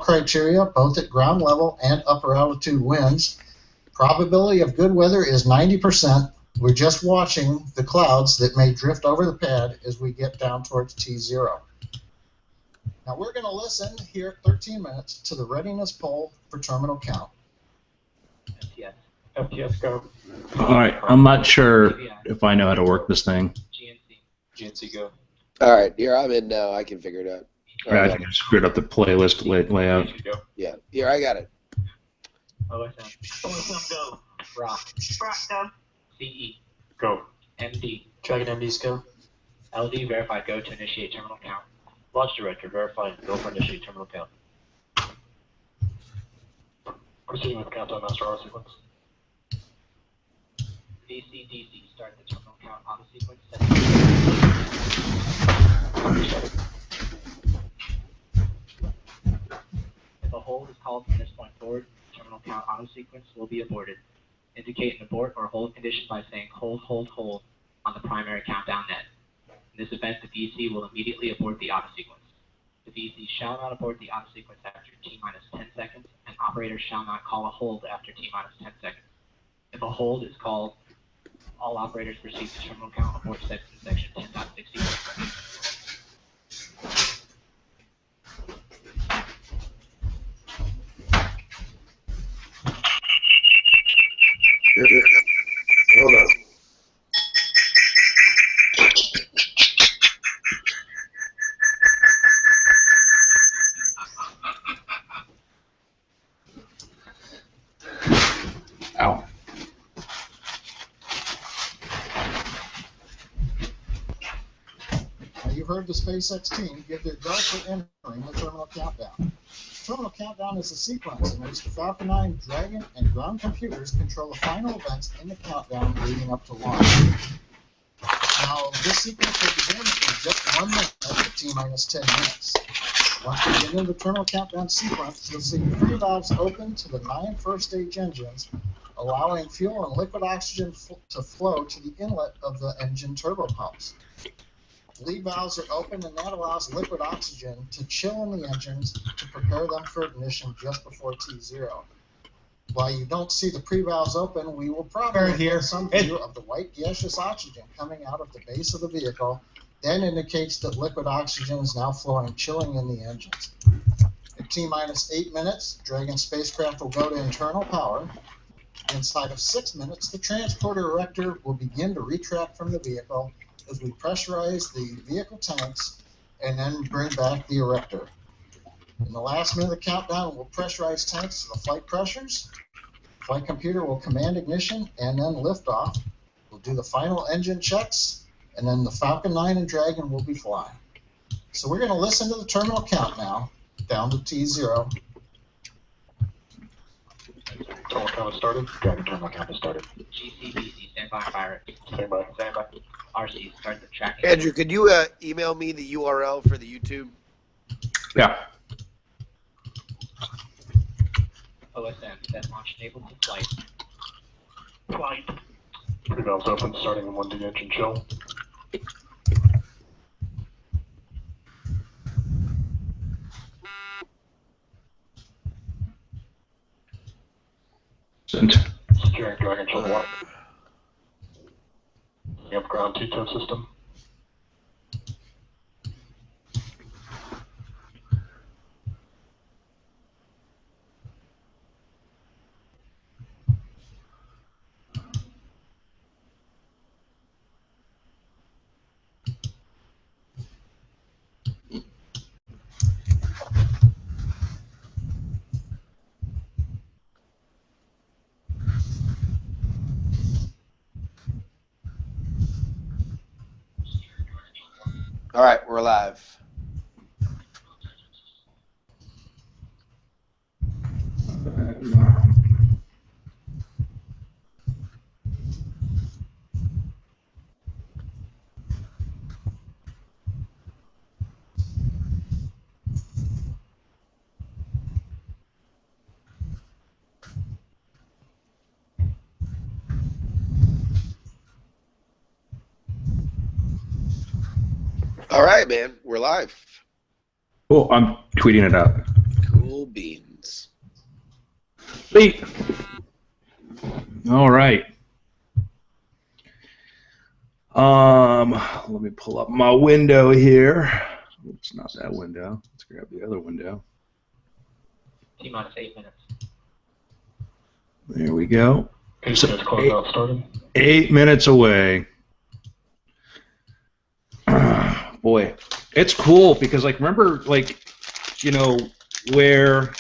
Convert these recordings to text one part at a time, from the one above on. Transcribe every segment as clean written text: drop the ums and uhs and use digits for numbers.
criteria, both at ground level and upper altitude winds. Probability of good weather is 90%. We're just watching the clouds that may drift over the pad as we get down towards T0. Now we're going to listen here at 13 minutes to the readiness poll for terminal count. FTS. FTS, go. All right, I'm not sure if I know how to work this thing. GNC, go. All right, here, I'm in now. I can figure it out. I think I screwed up the playlist layout. Yeah, here, I got it. OSM. OSM, go. Rock. Rock, go. CE. Go. MD. Dragon MD's go. LD, verify, go to initiate terminal count. Launch director, verify, go for initiate terminal count. Proceeding with countdown master auto sequence. DC, start the terminal count auto sequence. If a hold is called from this point forward, terminal count auto sequence will be aborted. Indicate an abort or hold condition by saying hold on the primary countdown net. In this event, the VC will immediately abort the auto sequence. The VC shall not abort the auto sequence after T-minus 10 seconds, and operators shall not call a hold after T-minus 10 seconds. If a hold is called, all operators proceed to terminal count abort sets in section 10.60. Hold on. Ow. Now you've heard the SpaceX team give their go for entering the terminal countdown. Terminal countdown is a sequence in which the Falcon 9, Dragon, and ground computers control the final events in the countdown leading up to launch. Now, this sequence will begin in just 1 minute at T-minus 10 minutes. Once we get into the terminal countdown sequence, you'll see 3 valves open to the 9 first-stage engines, allowing fuel and liquid oxygen to flow to the inlet of the engine turbopumps. Lead valves are open, and that allows liquid oxygen to chill in the engines to prepare them for ignition just before T0. While you don't see the pre-valves open, we will probably get some view of the white gaseous oxygen coming out of the base of the vehicle. That indicates that liquid oxygen is now flowing, chilling in the engines. At T-minus 8 minutes, Dragon spacecraft will go to internal power. Inside of 6 minutes, the transporter erector will begin to retract from the vehicle as we pressurize the vehicle tanks and then bring back the erector. In the last minute of the countdown, we'll pressurize tanks to the flight pressures. Flight computer will command ignition and then liftoff. We'll do the final engine checks, and then the Falcon 9 and Dragon will be flying. So we're going to listen to the terminal count now, down to T0. Terminal count has started. Dragon terminal count has started. GCBC, stand by, fire it. Stand by. Stand by. RC, start the tracking. Andrew, could you email me the URL for the YouTube? Yeah. OSM, set launch enabled to flight. Flight. 3 valves open, starting in 1D engine chill. Sent. Securing Dragon chill 1. Up ground T-tip system. All right, we're live. All right, man, we're live. Cool. I'm tweeting it out. Cool beans. Sweet. All right. Let me pull up my window here. Oops, not that window. Let's grab the other window. T-minus 8 minutes. There we go. So, closeout started. 8 minutes away. Boy, it's cool because, like, remember, like, you know, where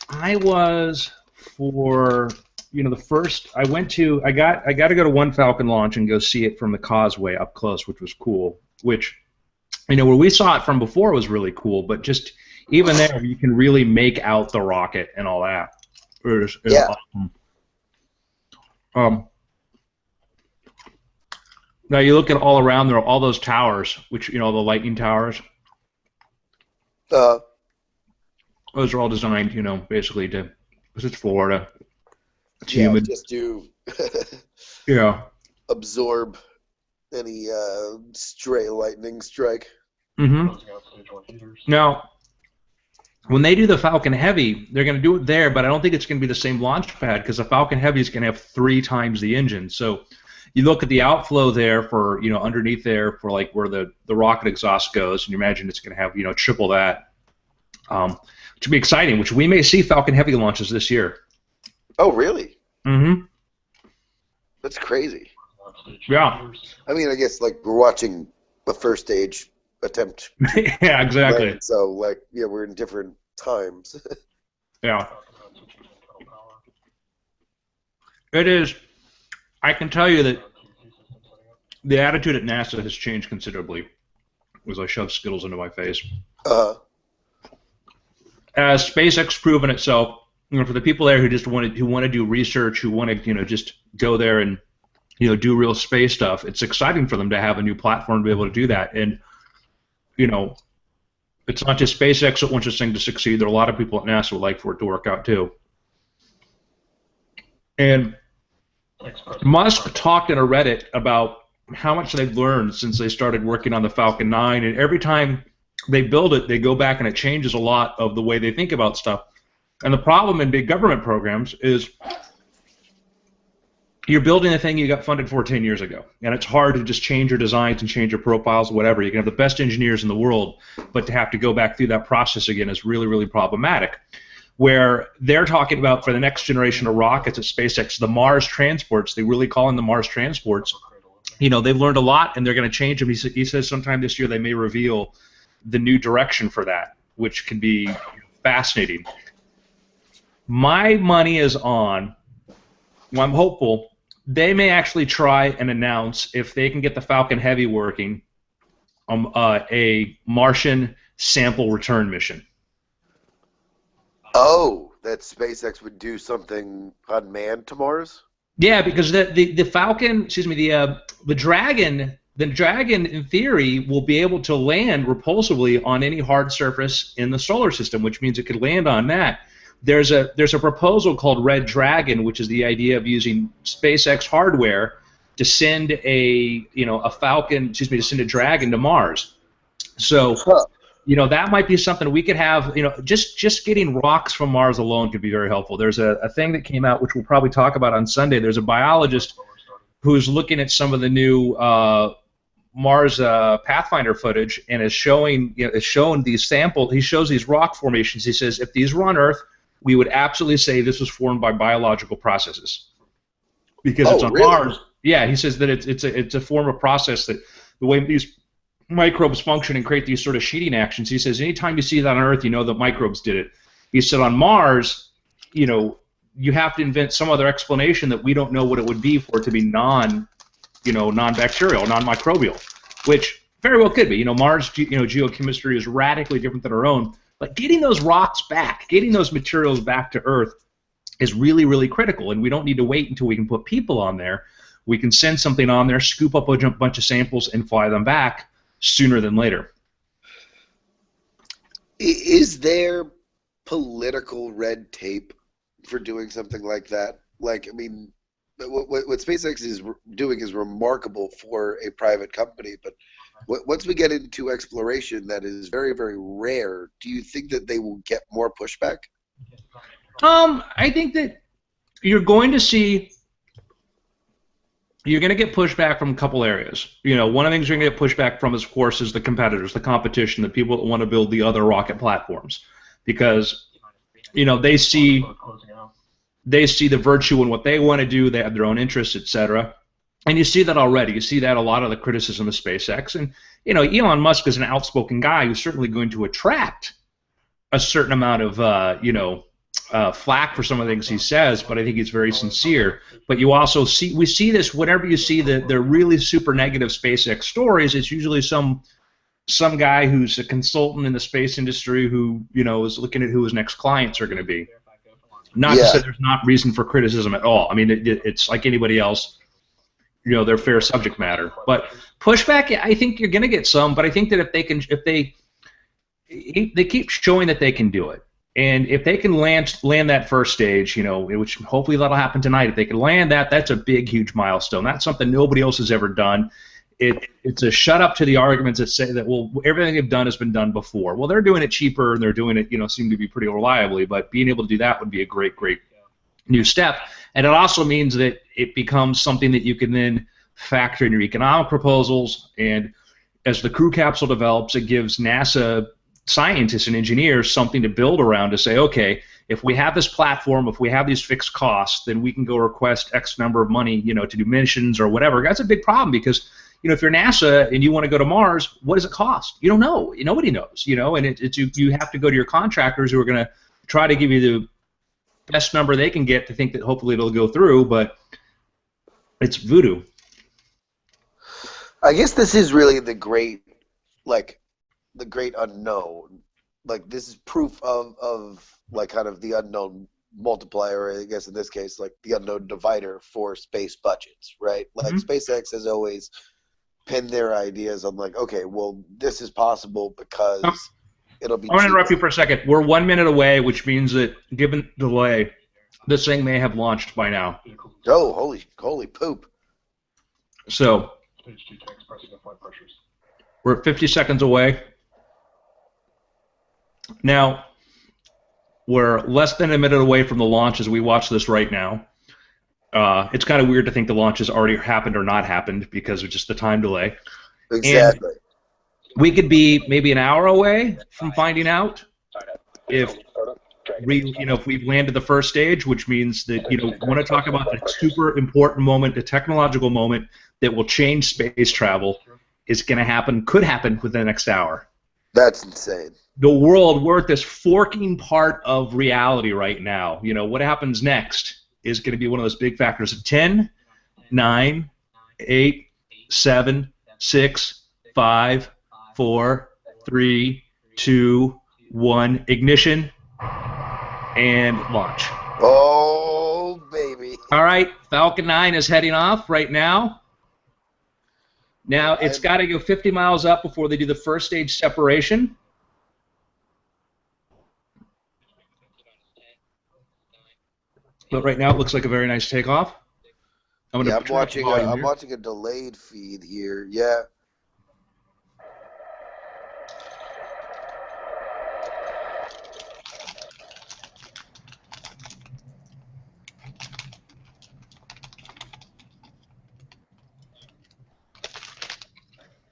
I was for, you know, the first, I got to go to one Falcon launch and go see it from the causeway up close, which was cool, which, you know, where we saw it from before was really cool, but just even there, you can really make out the rocket and all that. It's Yeah. awesome. Now you look at all around there, all those towers, which, you know, the lightning towers, those are all designed, you know, basically to, because it's Florida, it's humid. Just to Yeah. absorb any stray lightning strike. Mm-hmm. Closing out stage 1 heaters. Now, when they do the Falcon Heavy, they're going to do it there, but I don't think it's going to be the same launch pad because the Falcon Heavy is going to have 3 times the engine. So you look at the outflow there for, you know, underneath there for like where the rocket exhaust goes, and you imagine it's going to have, you know, triple that, which would be exciting, which we may see Falcon Heavy launches this year. Oh, really? Mm-hmm. That's crazy. Yeah. I mean, I guess, like, we're watching the first stage attempt. Yeah, exactly. Land, so, like, yeah, we're in different times. Yeah. It is. I can tell you that the attitude at NASA has changed considerably as I shove Skittles into my face. As SpaceX proven itself, you know, for the people there who just want to do research, who want to, you know, just go there and, you know, do real space stuff, it's exciting for them to have a new platform to be able to do that. And, you know, it's not just SpaceX that wants this thing to succeed. There are a lot of people at NASA who would like for it to work out too. And Musk talked in a Reddit about how much they've learned since they started working on the Falcon 9, and every time they build it, they go back and it changes a lot of the way they think about stuff. And the problem in big government programs is you're building a thing you got funded for 10 years ago, and it's hard to just change your designs and change your profiles, whatever. You can have the best engineers in the world, but to have to go back through that process again is really, really problematic. Where they're talking about for the next generation of rockets at SpaceX, the Mars transports, they really call them the Mars transports, you know, they've learned a lot and they're going to change them. He says sometime this year they may reveal the new direction for that, which can be fascinating. My money is on, well, I'm hopeful, they may actually try and announce, if they can get the Falcon Heavy working, a Martian sample return mission. Oh, that SpaceX would do something unmanned to Mars? Yeah, because the Falcon, excuse me, the Dragon in theory will be able to land repulsively on any hard surface in the solar system, which means it could land on that. There's a proposal called Red Dragon, which is the idea of using SpaceX hardware to send a Falcon, to send a Dragon to Mars. So. You know, that might be something we could have, you know, just getting rocks from Mars alone could be very helpful. There's a thing that came out, which we'll probably talk about on Sunday. There's a biologist who's looking at some of the new Mars Pathfinder footage and is showing, you know, these samples. He shows these rock formations. He says, if these were on Earth, we would absolutely say this was formed by biological processes. Because it's on Mars. Yeah, he says that it's a form of process that the way these microbes function and create these sort of sheeting actions. He says anytime you see that on Earth, you know that microbes did it. He said on Mars, you know, you have to invent some other explanation that we don't know what it would be for it to be non-bacterial, non-microbial, which very well could be. You know, Mars, geochemistry is radically different than our own. But getting those rocks back, getting those materials back to Earth is really, really critical, and we don't need to wait until we can put people on there. We can send something on there, scoop up a bunch of samples, and fly them back sooner than later. Is there political red tape for doing something like that? Like, I mean, what SpaceX is doing is remarkable for a private company, but once we get into exploration that is very, very rare, do you think that they will get more pushback? I think that you're going to see. You're going to get pushback from a couple areas. One of the things you're going to get pushback from, of course, is the competitors, the competition, the people that want to build the other rocket platforms, because they see the virtue in what they want to do. They have their own interests, etc. And you see that already. You see that a lot of the criticism of SpaceX, and Elon Musk is an outspoken guy who's certainly going to attract a certain amount of flack for some of the things he says, but I think he's very sincere. But we see this whenever you see the really super negative SpaceX stories. It's usually some guy who's a consultant in the space industry who is looking at who his next clients are going to be. Not to say there's not reason for criticism at all. I mean, it's like anybody else. They're fair subject matter. But pushback, I think you're going to get some. But I think that if they keep showing that they can do it. And if they can land that first stage, which hopefully that'll happen tonight, if they can land that, that's a big, huge milestone. That's something nobody else has ever done. It's a shut up to the arguments that say that, well, everything they've done has been done before. Well, they're doing it cheaper and they're doing it, seem to be pretty reliably. But being able to do that would be a great, great new step. And it also means that it becomes something that you can then factor in your economic proposals. And as the crew capsule develops, it gives NASA scientists and engineers something to build around to say, okay, if we have this platform, if we have these fixed costs, then we can go request X number of money, to do missions or whatever. That's a big problem because, if you're NASA and you want to go to Mars, what does it cost? You don't know. Nobody knows, and you have to go to your contractors who are going to try to give you the best number they can get to think that hopefully it'll go through, but it's voodoo. I guess this is really the great unknown. Like, this is proof of kind of the unknown multiplier, I guess in this case, like the unknown divider for space budgets, right? Like, SpaceX has always pinned their ideas on okay, well, this is possible because it'll be. I'm going to interrupt you for a second. We're 1 minute away, which means that given delay, this thing may have launched by now. Oh, holy poop. So we're 50 seconds away. Now, we're less than a minute away from the launch as we watch this right now. It's kind of weird to think the launch has already happened or not happened because of just the time delay. Exactly. And we could be maybe an hour away from finding out if we've landed the first stage, which means that we want to talk about a super important moment, a technological moment that will change space travel is going to happen, could happen within the next hour. That's insane. The world, we're at this forking part of reality right now. What happens next is going to be one of those big factors. 10, 9, 8, 7, 6, 5, 4, 3, 2, 1, ignition, and launch. Oh, baby. All right, Falcon 9 is heading off right now. Now, it's got to go 50 miles up before they do the first stage separation. But right now, it looks like a very nice takeoff. I'm watching a delayed feed here. Yeah.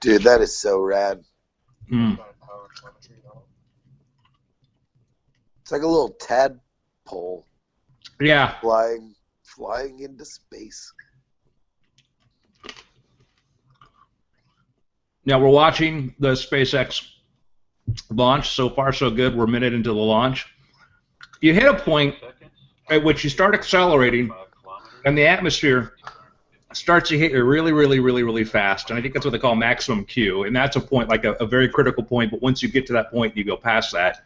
Dude, that is so rad. Mm. It's like a little tadpole. Yeah. Flying into space. Now we're watching the SpaceX launch. So far, so good. We're a minute into the launch. You hit a point at which you start accelerating, and the atmosphere starts to hit you really, really, really, really fast. And I think that's what they call maximum Q. And that's a point, like a very critical point. But once you get to that point and you go past that,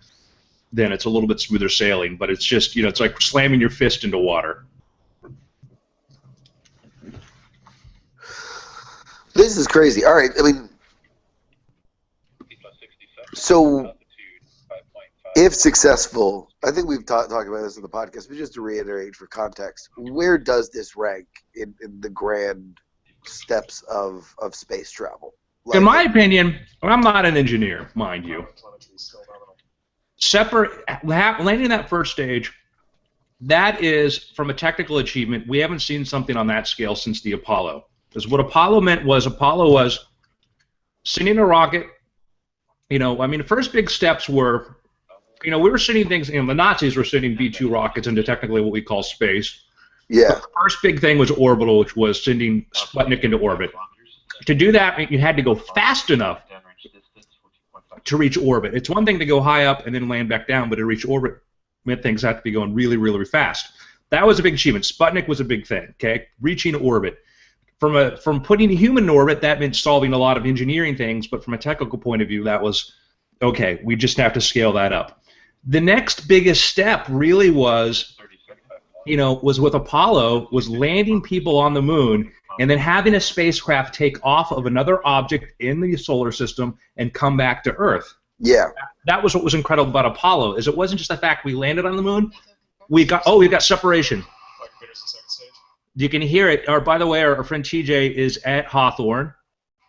then it's a little bit smoother sailing. But it's just, it's like slamming your fist into water. This is crazy. All right, I mean, so if successful, I think we've talked about this in the podcast, but just to reiterate for context, where does this rank in the grand steps of space travel? Like, in my opinion, I'm not an engineer, mind you. Landing that first stage, that is, from a technical achievement, we haven't seen something on that scale since the Apollo. Because what Apollo was sending a rocket. You know, I mean, the first big steps were, you know, we were sending things. You know, the Nazis were sending V-2 rockets into technically what we call space. yeah, But the first big thing was orbital, which was sending Sputnik into orbit. To do that, you had to go fast enough to reach orbit. It's one thing to go high up and then land back down, but to reach orbit meant things had to be going really, really fast. That was a big achievement. Sputnik was a big thing, okay? Reaching orbit. From putting a human in orbit, that meant solving a lot of engineering things, but from a technical point of view, that was, okay, we just have to scale that up. The next biggest step really was, you know, was with Apollo, was landing people on the moon and then having a spacecraft take off of another object in the solar system and come back to Earth. yeah. That was what was incredible about Apollo, is it wasn't just the fact we landed on the moon. We've got separation. You can hear it. Or by the way, our friend TJ is at Hawthorne.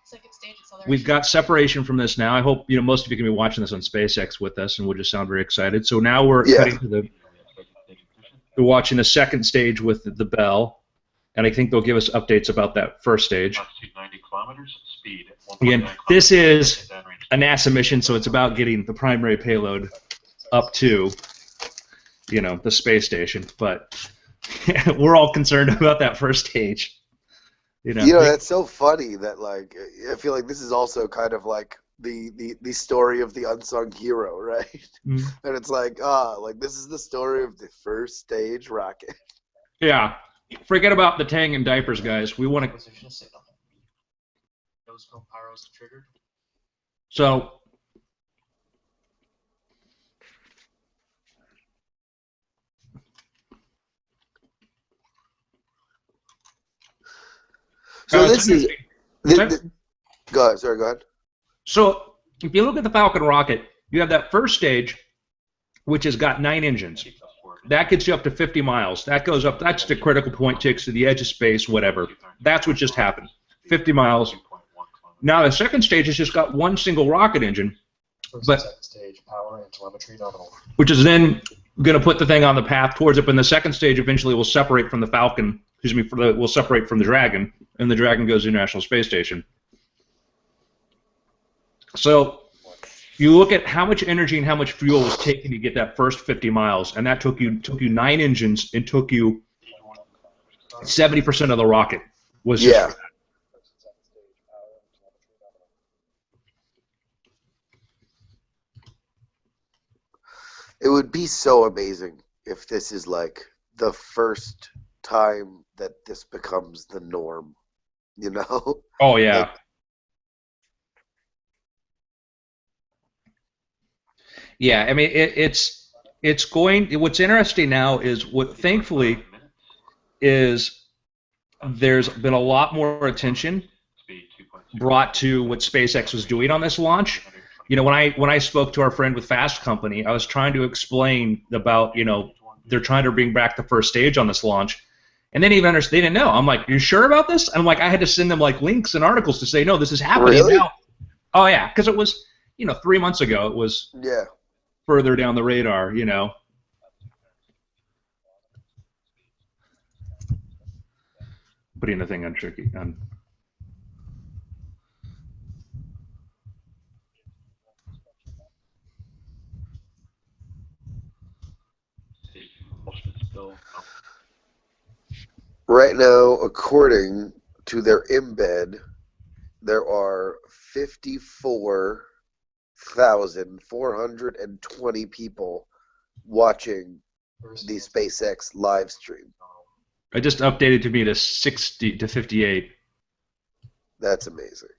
Second stage acceleration. We've got separation from this now. I hope most of you can be watching this on SpaceX with us, and we'll just sound very excited. So now we're cutting to we're watching the second stage with the Bell, and I think they'll give us updates about that first stage. 90 kilometers, speed. Again, this is a NASA mission, so it's about getting the primary payload up to, you know, the space station, but we're all concerned about that first stage. You know, That's so funny that, like, I feel like this is also kind of like the story of the unsung hero, right? Mm-hmm. And it's like, this is the story of the first stage rocket. Yeah. Forget about the Tang and diapers, guys. We want to. Position signal. Noscope pyros triggered. So. So this is. Okay. Go ahead. Sorry, go ahead. So if you look at the Falcon rocket, you have that first stage, which has got 9 engines. That gets you up to 50 miles. That goes up. That's the critical point, takes to the edge of space, whatever. That's what just happened. 50 miles. Now the second stage has just got one single rocket engine, but second stage, power and telemetry nominal. which is then going to put the thing on the path towards it. But the second stage eventually will separate from the Falcon. Will separate from the Dragon, and the Dragon goes to the International Space Station. So you look at how much energy and how much fuel was taken to get that first 50 miles, and that took you 9 engines and took you 70% of the rocket. Was just Yeah. It would be so amazing if this is like the first time that this becomes the norm, you know? Oh yeah. Like, yeah, I mean it's going. What's interesting now is what thankfully is there's been a lot more attention brought to what SpaceX was doing on this launch. You know, when I spoke to our friend with Fast Company, I was trying to explain about, you know, they're trying to bring back the first stage on this launch, and they didn't know. I'm like, you sure about this? And I'm like, I had to send them like links and articles to say, no, this is happening Really? now. Oh yeah, because it was, you know, 3 months ago. It was yeah. further down the radar, you know. Putting the thing on tricky. Right now, according to their embed, there are 54,420 people watching the SpaceX live stream. I just updated to me to 58. That's amazing.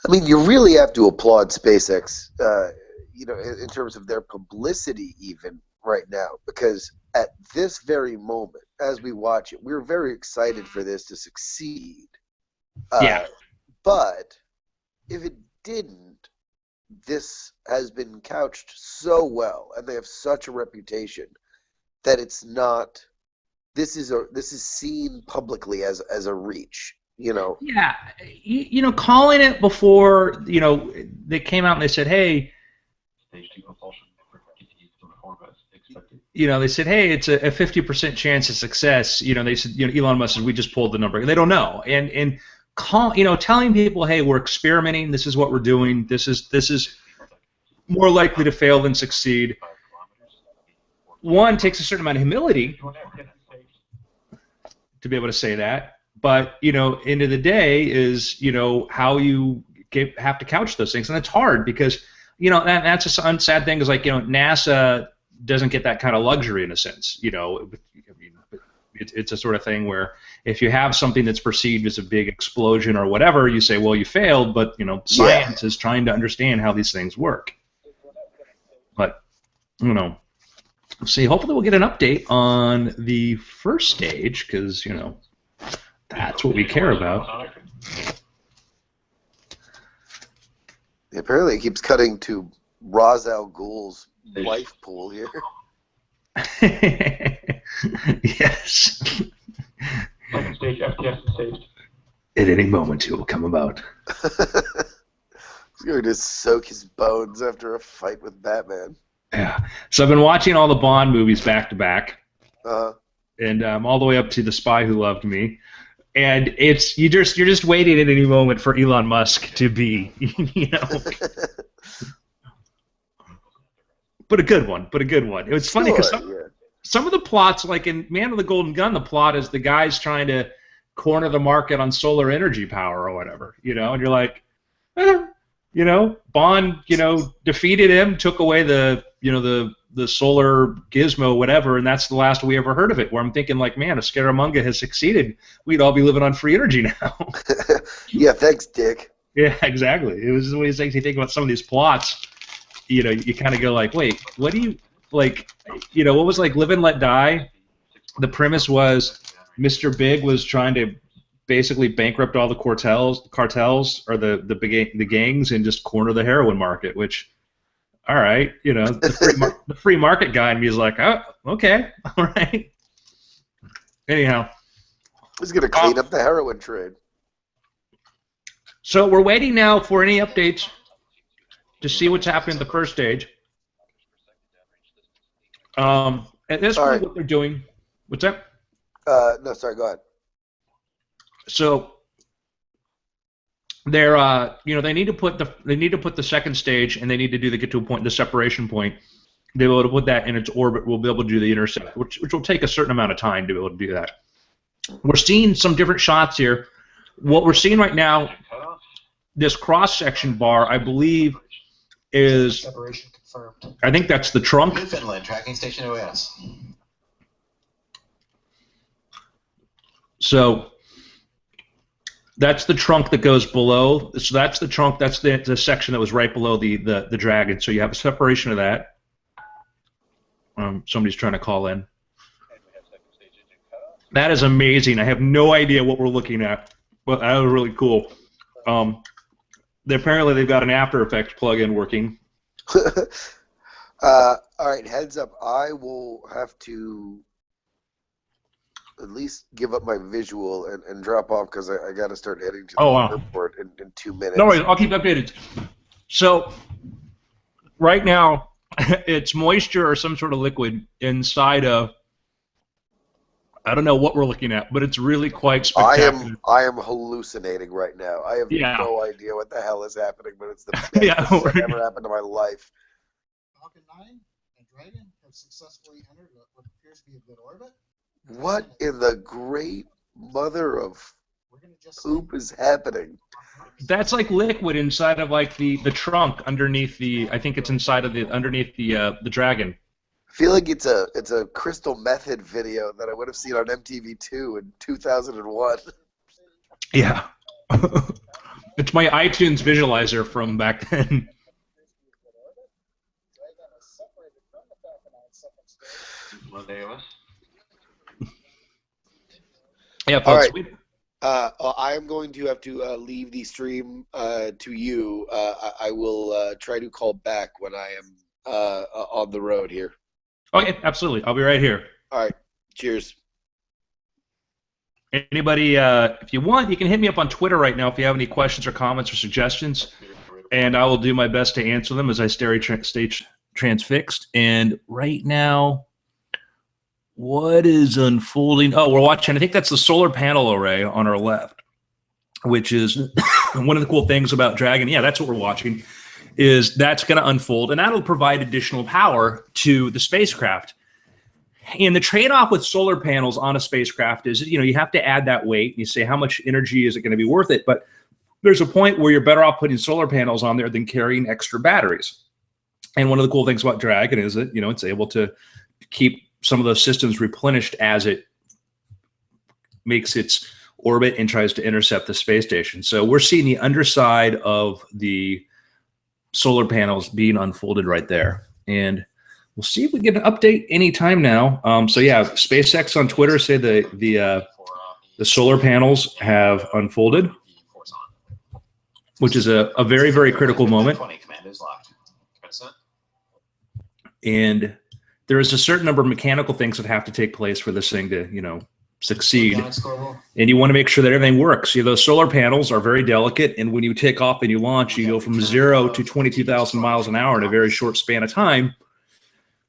I mean, you really have to applaud SpaceX, you know, in terms of their publicity even right now, because at this very moment, as we watch it, we're very excited for this to succeed. Yeah. But if it didn't, this has been couched so well, and they have such a reputation that it's not. This is seen publicly as a reach. Yeah, calling it before, they came out and they said, hey, Stage 2 propulsion continues to perform as expected. they said, hey, it's a 50% chance of success. They said, Elon Musk said, we just pulled the number. They don't know. And telling people, hey, we're experimenting. This is what we're doing. This is more likely to fail than succeed. One, takes a certain amount of humility to be able to say that. But, end of the day is, how you have to couch those things. And it's hard because, that's a sad thing is like, NASA doesn't get that kind of luxury in a sense. It's a sort of thing where if you have something that's perceived as a big explosion or whatever, you say, well, you failed, but, science is trying to understand how these things work. But, see, hopefully we'll get an update on the first stage because, that's what we care about. Apparently, it keeps cutting to Ra's al Ghul's life pool here. Yes. Second stage FTS is saved. At any moment, it will come about. He's going to soak his bones after a fight with Batman. Yeah. So I've been watching all the Bond movies back to back, and all the way up to The Spy Who Loved Me. And you're just waiting at any moment for Elon Musk to be, But a good one. It was funny because some of the plots, like in Man with the Golden Gun, the plot is the guy's trying to corner the market on solar energy power or whatever, and you're like, Bond, defeated him, took away the solar gizmo, whatever, and that's the last we ever heard of it. Where I'm thinking, like, man, if Scaramanga has succeeded, we'd all be living on free energy now. Yeah, thanks, Dick. Yeah, exactly. It was one of these things you think about some of these plots. You kind of go like, wait, what do you like? What was like Live and Let Die? The premise was Mr. Big was trying to basically bankrupt all the cartels or the gangs and just corner the heroin market, which, all right, the free market guy in me is like, oh, okay, all right. Anyhow, he's gonna clean up the heroin trade. So we're waiting now for any updates to see what's happening at the first stage. At this point, what they're doing, what's that? No, sorry, go ahead. So they're they need to put the second stage, and they need to get to a point, the separation point. They'll be able to put that in its orbit. We'll be able to do the intercept, which will take a certain amount of time to be able to do that. We're seeing some different shots here. What we're seeing right now, this cross-section bar, I believe, is Separation confirmed. I think that's the trunk. Newfoundland, tracking station OS. So that's the trunk that goes below. So that's the trunk. That's the section that was right below the Dragon. So you have a separation of that. Somebody's trying to call in. That is amazing. I have no idea what we're looking at. Well, that was really cool. Apparently they've got an After Effects plugin working. All right, heads up. I will have to at least give up my visual and drop off because I got to start heading to the airport in 2 minutes. No worries, I'll keep updated. So right now, it's moisture or some sort of liquid inside of, I don't know what we're looking at, but it's really quite spectacular. I am hallucinating right now. I have no idea what the hell is happening, but it's the best thing that's ever happened in my life. Falcon 9 and Dragon have successfully entered what appears to be a good orbit. What in the great mother of poop is happening? That's like liquid inside of like the trunk underneath the. I think it's inside of underneath the Dragon. I feel like it's a Crystal Method video that I would have seen on MTV2 in 2001. Yeah, it's my iTunes visualizer from back then. Yeah, All folks. right. I am going to have to leave the stream to you. I will try to call back when I am on the road here. Okay, absolutely. I'll be right here. All right. Cheers. Anybody, if you want, you can hit me up on Twitter right now if you have any questions or comments or suggestions, and I will do my best to answer them as I stay transfixed. And right now, what is unfolding? Oh, we're watching. I think that's the solar panel array on our left, which is one of the cool things about Dragon. Yeah, that's what we're watching. Is that's going to unfold, and that'll provide additional power to the spacecraft. And the trade-off with solar panels on a spacecraft is, you have to add that weight. You say, how much energy is it going to be worth it? But there's a point where you're better off putting solar panels on there than carrying extra batteries. And one of the cool things about Dragon is that, it's able to keep some of those systems replenished as it makes its orbit and tries to intercept the space station. So we're seeing the underside of the solar panels being unfolded right there. And we'll see if we get an update anytime now. So yeah, SpaceX on Twitter say the solar panels have unfolded, which is a very, very critical moment. And there is a certain number of mechanical things that have to take place for this thing to, succeed. And you want to make sure that everything works. Those solar panels are very delicate, and when you take off and you launch, you go from 0 to 22,000 miles an hour in a very short span of time.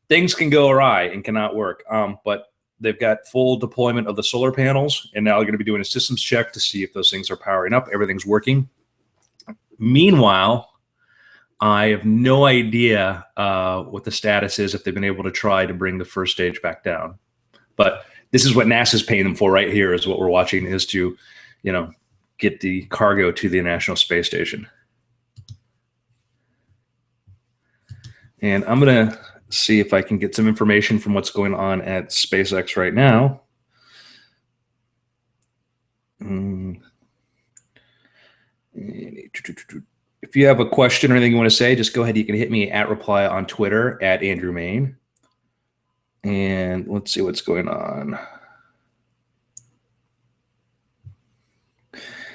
Things can go awry and cannot work. But they've got full deployment of the solar panels, and now they're going to be doing a systems check to see if those things are powering up. Everything's working. Meanwhile, I have no idea what the status is if they've been able to try to bring the first stage back down. But this is what NASA's paying them for right here, is what we're watching, is to, get the cargo to the International Space Station. And I'm going to see if I can get some information from what's going on at SpaceX right now. If you have a question or anything you want to say, just go ahead. You can hit me at reply on Twitter at Andrew Main. And let's see what's going on.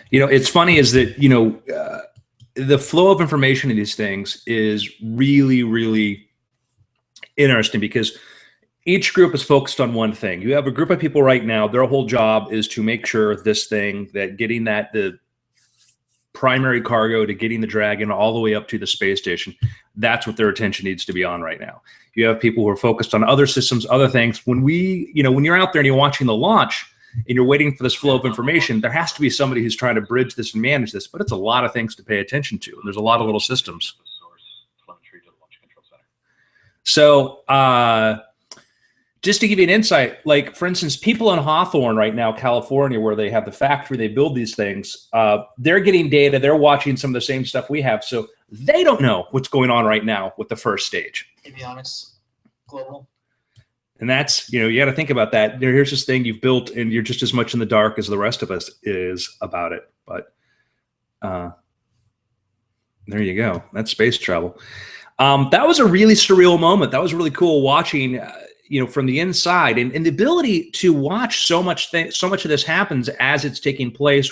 It's funny is that, the flow of information in these things is really, really interesting, because each group is focused on one thing. You have a group of people right now, their whole job is to make sure this thing, that getting the primary cargo to getting the Dragon all the way up to the space station, that's what their attention needs to be on right now. You have people who are focused on other systems, other things. When when you're out there and you're watching the launch and you're waiting for this flow of information, there has to be somebody who's trying to bridge this and manage this, but it's a lot of things to pay attention to. And there's a lot of little systems. So just to give you an insight, like, for instance, people in Hawthorne right now, California, where they have the factory, they build these things, they're getting data, they're watching some of the same stuff we have. So they don't know what's going on right now with the first stage. Avionics Global. And that's, you got to think about that. Here's this thing you've built, and you're just as much in the dark as the rest of us is about it. But there you go. That's space travel. That was a really surreal moment. That was really cool watching, from the inside, and the ability to watch so much of this happens as it's taking place,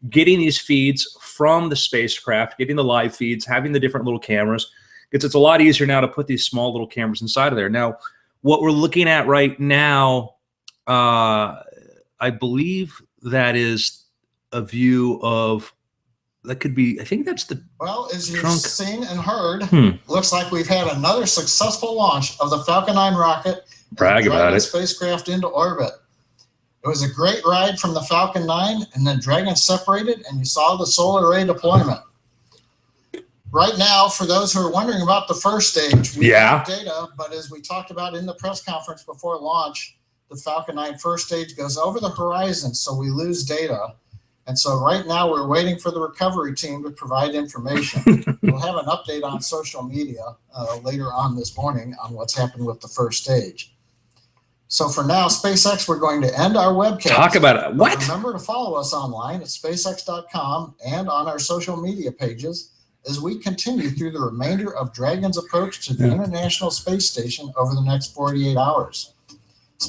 getting these feeds from the spacecraft, getting the live feeds, having the different little cameras. It's a lot easier now to put these small little cameras inside of there. Now, what we're looking at right now, I believe that is a view of, that could be, I think that's the Well, as you've trunk. seen and heard, looks like we've had another successful launch of the Falcon 9 rocket Brag and about Dragon it. spacecraft into orbit. It was a great ride from the Falcon 9, and then Dragon separated, and you saw the solar array deployment. Right now, for those who are wondering about the first stage, we have data, but as we talked about in the press conference before launch, the Falcon 9 first stage goes over the horizon, so we lose data. And so right now we're waiting for the recovery team to provide information. We'll have an update on social media later on this morning on what's happened with the first stage. So for now, SpaceX, we're going to end our webcast. Talk about it. What? But remember to follow us online at spacex.com and on our social media pages as we continue through the remainder of Dragon's approach to the International Space Station over the next 48 hours.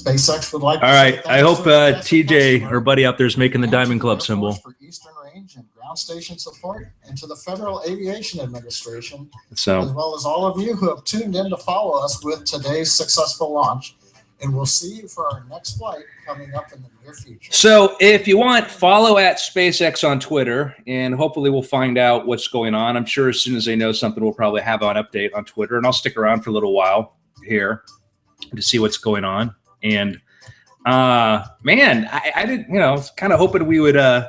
SpaceX would like to All say right. thanks I hope to its TJ, customer our buddy out there, is making the and to Diamond Club Air Force symbol. for Eastern Range and ground station support, and to the Federal Aviation Administration, as So, well as all of you who have tuned in to follow us with today's successful launch. And we'll see you for our next flight coming up in the near future. so if you want, follow at SpaceX on Twitter, and hopefully we'll find out what's going on. I'm sure as soon as they know something, we'll probably have an update on Twitter, and I'll stick around for a little while here to see what's going on. And man, I didn't, kind of hoping we would get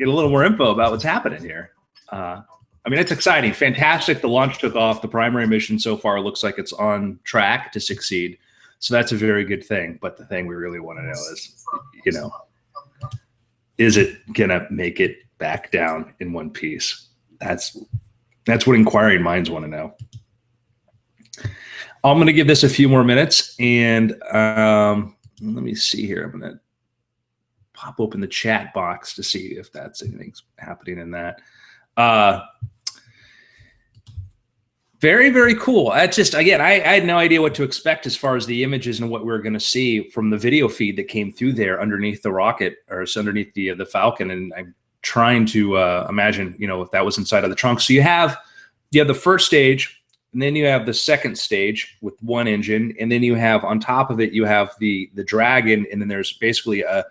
a little more info about what's happening here. I mean, it's exciting, fantastic. The launch took off. The primary mission so far looks like it's on track to succeed. So that's a very good thing. But the thing we really want to know is, is it gonna make it back down in one piece? That's what inquiring minds want to know. I'm going to give this a few more minutes, and let me see here. I'm going to pop open the chat box to see if that's anything's happening in that. Very, very cool. That's just, again, I had no idea what to expect as far as the images and what we were going to see from the video feed that came through there underneath the rocket, or underneath the Falcon. And I'm trying to imagine, if that was inside of the trunk. So you have the first stage, and then you have the second stage with one engine, and then you have on top of it, you have the Dragon, and then there's basically a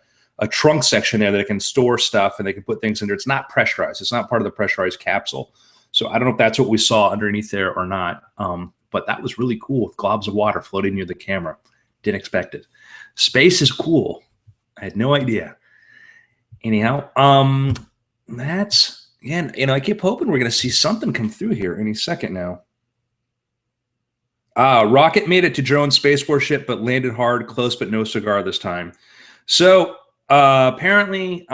trunk section there that can store stuff and they can put things in there. It's not pressurized. It's not part of the pressurized capsule. So I don't know if that's what we saw underneath there or not, but that was really cool with globs of water floating near the camera. Didn't expect it. Space is cool. I had no idea. Anyhow, that's, again, I keep hoping we're going to see something come through here any second now. Rocket made it to drone space warship, but landed hard, close, but no cigar this time. So apparently,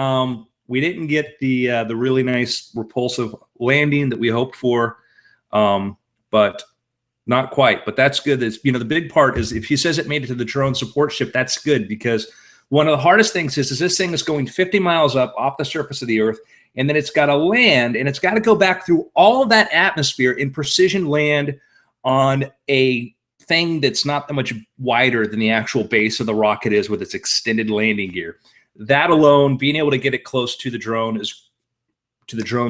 we didn't get the really nice repulsive landing that we hoped for, but not quite. But that's good. That's, the big part is if he says it made it to the drone support ship, that's good, because one of the hardest things is this thing is going 50 miles up off the surface of the Earth, and then it's got to land, and it's got to go back through all that atmosphere in precision land on a thing that's not that much wider than the actual base of the rocket is with its extended landing gear. That alone, being able to get it close to the drone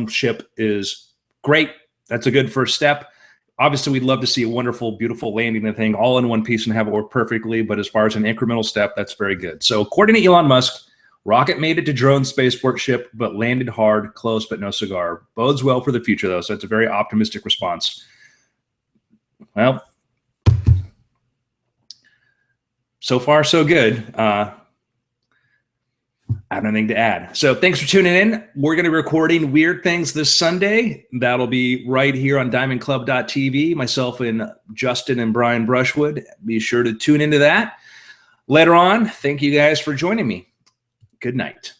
ship is great. That's a good first step. Obviously, we'd love to see a wonderful, beautiful landing of the thing all in one piece and have it work perfectly. But as far as an incremental step, that's very good. So according to Elon Musk, rocket made it to drone spaceport ship, but landed hard, close, but no cigar. Bodes well for the future, though. So it's a very optimistic response. Well, so far, so good. I have nothing to add. So thanks for tuning in. We're going to be recording Weird Things this Sunday. That'll be right here on diamondclub.tv. Myself and Justin and Brian Brushwood. Be sure to tune into that. Later on, thank you guys for joining me. Good night.